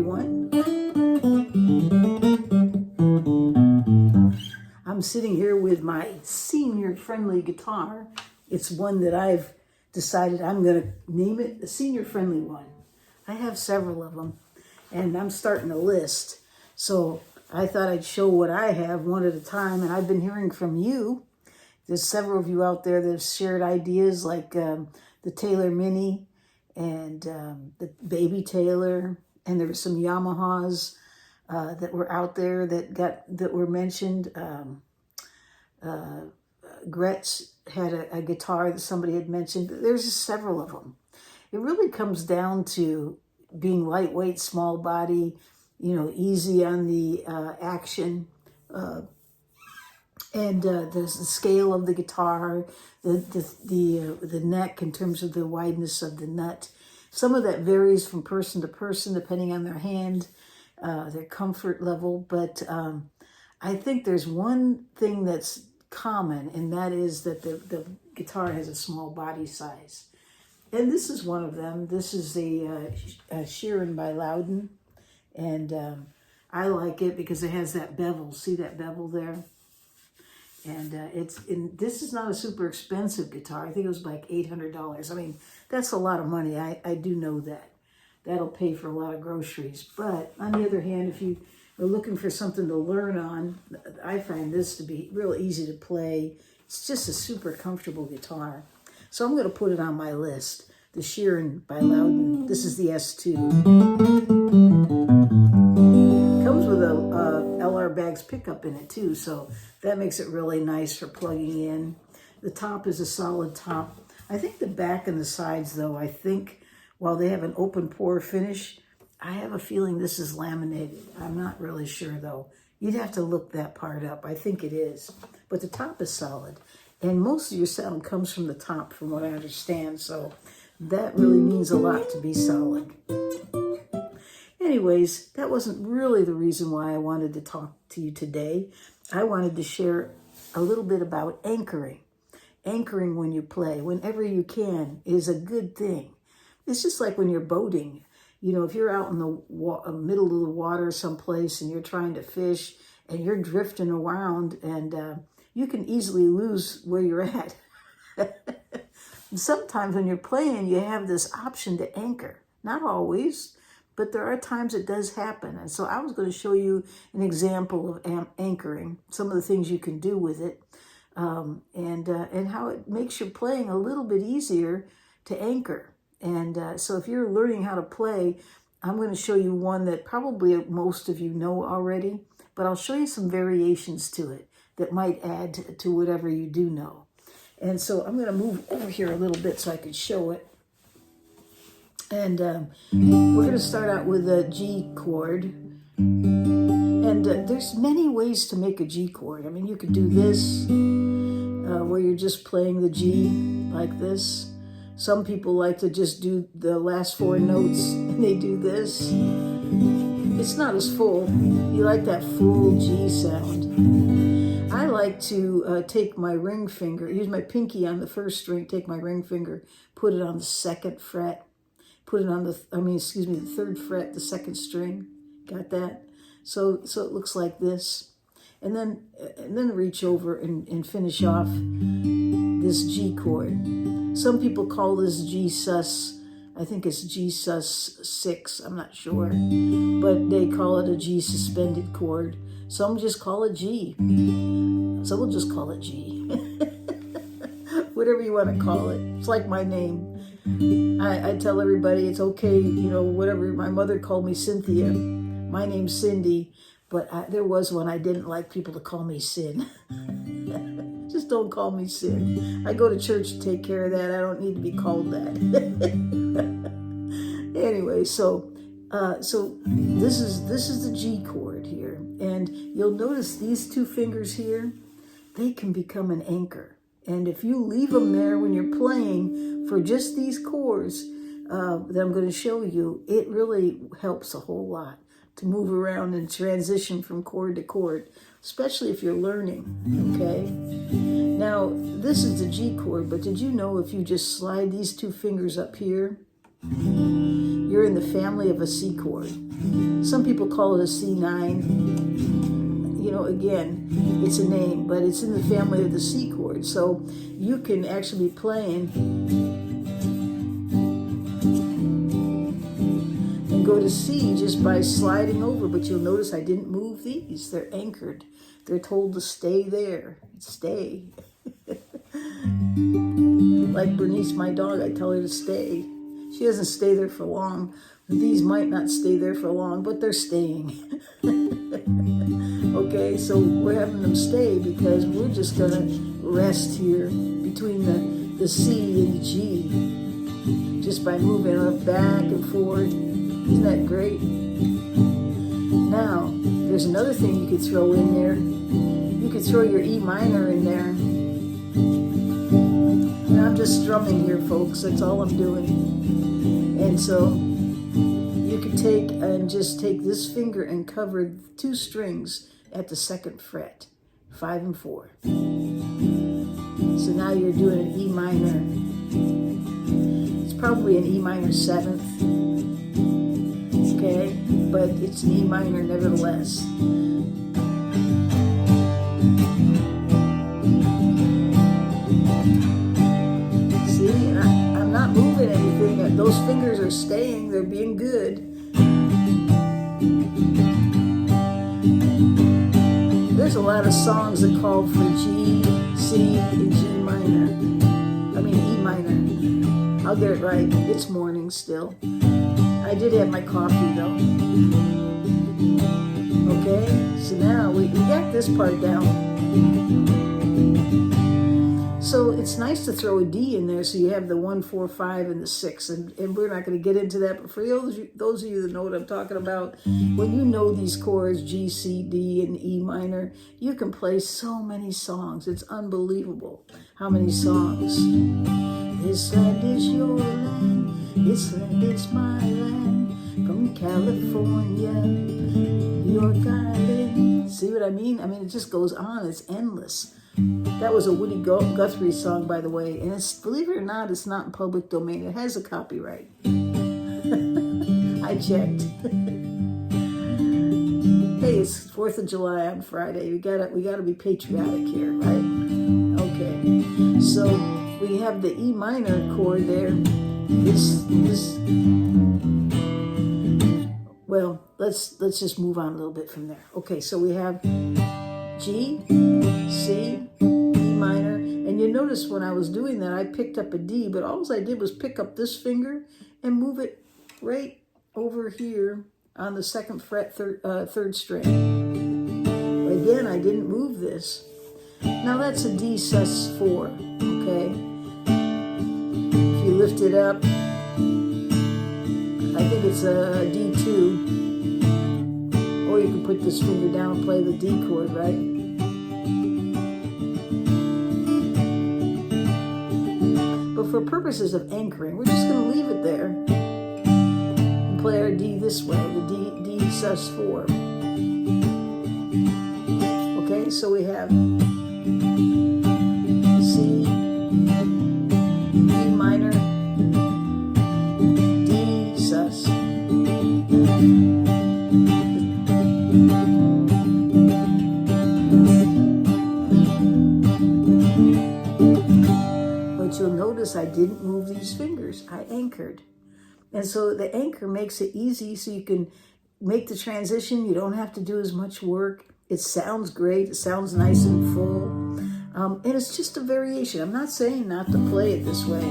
everyone. I'm sitting here with my senior-friendly guitar. It's one that I've decided I'm going to name it the senior-friendly one. I have several of them, and I'm starting a list. So I thought I'd show what I have one at a time, and I've been hearing from you. There's several of you out there that have shared ideas like the Taylor Mini and the Baby Taylor, and there were some Yamahas that were out there that were mentioned. Gretsch had a guitar that somebody had mentioned. There's just several of them. It really comes down to being lightweight, small body, easy on the action, and the scale of the guitar, the neck in terms of the wideness of the nut. Some of that varies from person to person depending on their hand, their comfort level. But I think there's one thing that's common, and that is that the guitar has a small body size. And this is one of them. This is the Sheeran by Lowden. And I like it because it has that bevel. See that bevel there? And this is not a super expensive guitar. I think it was like $800. I mean, that's a lot of money. I do know that. That'll pay for a lot of groceries. But on the other hand, if you are looking for something to learn on, I find this to be real easy to play. It's just a super comfortable guitar. So I'm going to put it on my list. The Sheeran by Lowden. This is the S2. Comes with a LR Baggs pickup in it too, so that makes it really nice for plugging in. The top is a solid top. I think the back and the sides, though, while they have an open pore finish, I have a feeling this is laminated. I'm not really sure, though. You'd have to look that part up. I think it is. But the top is solid. And most of your sound comes from the top, from what I understand. So that really means a lot to be solid. Anyways, that wasn't really the reason why I wanted to talk to you today. I wanted to share a little bit about anchoring. Anchoring when you play, whenever you can, is a good thing. It's just like when you're boating. If you're out in the middle of the water someplace and you're trying to fish and you're drifting around, and you can easily lose where you're at. Sometimes when you're playing, you have this option to anchor. Not always, but there are times it does happen. And so I was going to show you an example of anchoring, some of the things you can do with it, and how it makes your playing a little bit easier to anchor. And so if you're learning how to play, I'm going to show you one that probably most of you know already, but I'll show you some variations to it that might add to whatever you do know. And so I'm going to move over here a little bit so I can show it. And we're going to start out with a G chord. And there's many ways to make a G chord. I mean, you could do this, where you're just playing the G like this. Some people like to just do the last four notes, and they do this. It's not as full. You like that full G sound. I like to take my ring finger, use my pinky on the first string, take my ring finger, put it on the second fret, put it on the third fret, the second string. Got that? So it looks like this. And then reach over and finish off this G chord. Some people call this G sus. I think it's G sus 6. I'm not sure. But they call it a G suspended chord. Some just call it G. So we'll just call it G. Whatever you want to call it. It's like my name. I tell everybody it's okay, whatever. My mother called me Cynthia. My name's Cindy. But there was one I didn't like people to call me Sin. Just don't call me Sin. I go to church to take care of that. I don't need to be called that. Anyway, so this is the G chord here, and you'll notice these two fingers here, they can become an anchor. And if you leave them there when you're playing for just these chords that I'm going to show you, it really helps a whole lot to move around and transition from chord to chord, especially if you're learning, okay? Now, this is the G chord, but did you know if you just slide these two fingers up here, you're in the family of a C chord. Some people call it a C9. You know, again, it's a name, but it's in the family of the C chord. So you can actually be playing and go to C just by sliding over. But you'll notice I didn't move these. They're anchored. They're told to stay there. Stay. Like Bernice, my dog, I tell her to stay. She doesn't stay there for long. These might not stay there for long, but they're staying. Okay, so we're having them stay because we're just going to rest here between the C and the G, just by moving up back and forth. Isn't that great? Now, there's another thing you could throw in there. You could throw your E minor in there. And I'm just strumming here, folks. That's all I'm doing. And so you could take this finger and cover 2 strings at the 2nd fret, 5 and 4. So now you're doing an E minor. It's probably an E minor 7th. Okay, but it's an E minor nevertheless. See, I'm not moving anything. Those fingers are staying. They're being good. There's a lot of songs that call for G, C, and G minor. I mean E minor. I'll get it right. It's morning still. I did have my coffee though. Okay, so now we got this part down. So it's nice to throw a D in there so you have the 1, 4, 5, and the 6. And we're not going to get into that, but for those of you that know what I'm talking about, when you know these chords, G, C, D, and E minor, you can play so many songs. It's unbelievable how many songs. This land is your land, this land is my land, from California, New York Island. See what I mean? I mean, it just goes on. It's endless. That was a Woody Guthrie song, by the way. And it's, believe it or not, it's not in public domain. It has a copyright. I checked. Hey, it's 4th of July on Friday. We gotta be patriotic here, right? Okay. So we have the E minor chord there. Well, let's just move on a little bit from there. Okay, so we have G, C, E minor, and you notice when I was doing that, I picked up a D, but all I did was pick up this finger and move it right over here on the 2nd fret, 3rd string. Again, I didn't move this. Now that's a D sus4, okay? If you lift it up, I think it's a D2. Or you can put this finger down and play the D chord, right? But for purposes of anchoring, we're just going to leave it there and play our D this way, the D sus4. Okay, so we have C, E minor, D sus. You'll notice I didn't move these fingers. I anchored. And so the anchor makes it easy so you can make the transition. You don't have to do as much work. It sounds great. It sounds nice and full. And it's just a variation. I'm not saying not to play it this way,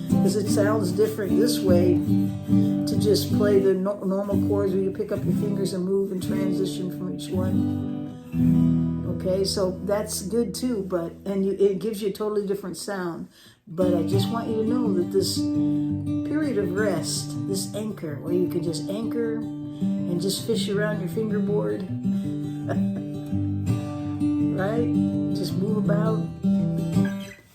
because it sounds different this way to just play the normal chords where you pick up your fingers and move and transition from each one. Okay, so that's good too, but it gives you a totally different sound. But I just want you to know that this period of rest, this anchor, where you can just anchor and just fish around your fingerboard, right? Just move about.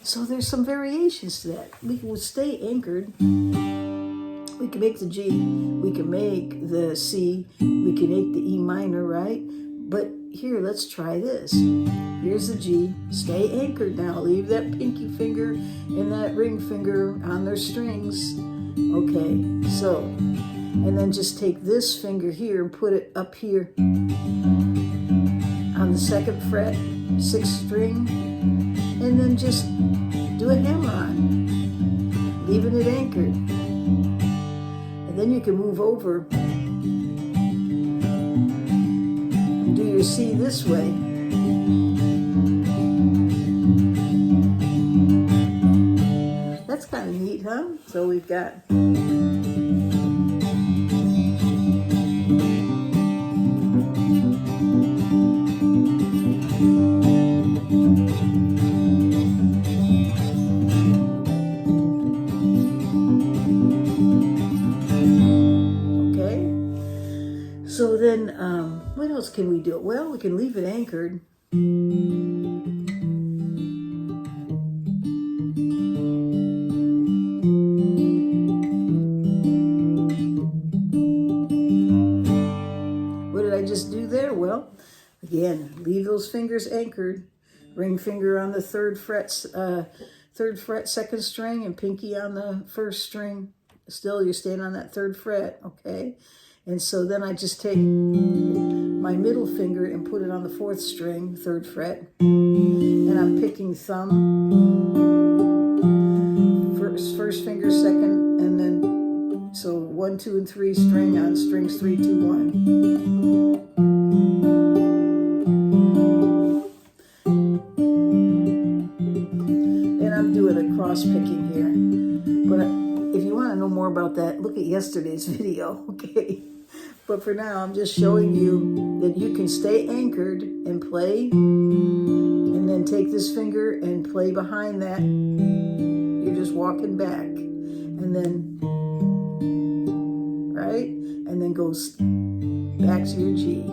So there's some variations to that. We can stay anchored. We can make the G, we can make the C, we can make the E minor, right? But here, let's try this. Here's the G. Stay anchored now. Leave that pinky finger and that ring finger on their strings. Okay, so, and then just take this finger here and put it up here on the 2nd fret, 6th string, and then just do a hammer-on, leaving it anchored. And then you can move over and do your C this way. That's kind of neat, huh? So we've got so then, what else can we do? Well, we can leave it anchored. What did I just do there? Well, again, leave those fingers anchored. Ring finger on the 3rd fret, 2nd string, and pinky on the 1st string. Still, you're staying on that 3rd fret, okay? And so then I just take my middle finger and put it on the 4th string, 3rd fret, and I'm picking thumb, first finger, 2nd, and then, so 1, 2, and 3 string on strings 3, 2, 1. And I'm doing a cross picking here. But if you want to know more about that, look at yesterday's video, okay? But for now, I'm just showing you that you can stay anchored and play, and then take this finger and play behind that. You're just walking back, and then, right? And then goes back to your G.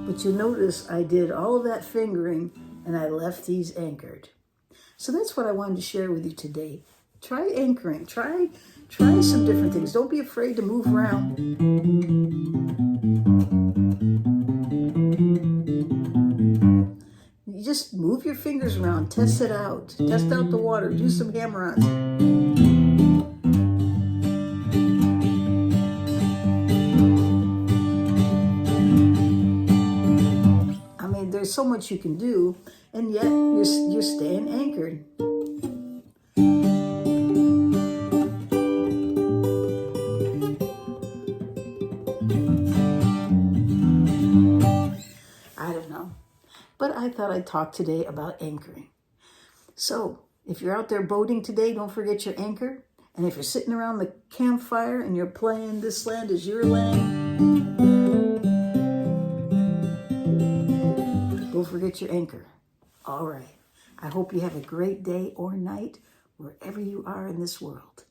But you notice I did all of that fingering and I left these anchored. So that's what I wanted to share with you today. Try anchoring. Try some different things. Don't be afraid to move around. You just move your fingers around. Test it out. Test out the water. Do some hammer-ons. There's so much you can do, and yet you're staying anchored. I don't know, but I thought I'd talk today about anchoring. So if you're out there boating today, don't forget your anchor. And if you're sitting around the campfire and you're playing This Land Is Your Land, don't forget your anchor. All right. I hope you have a great day or night wherever you are in this world.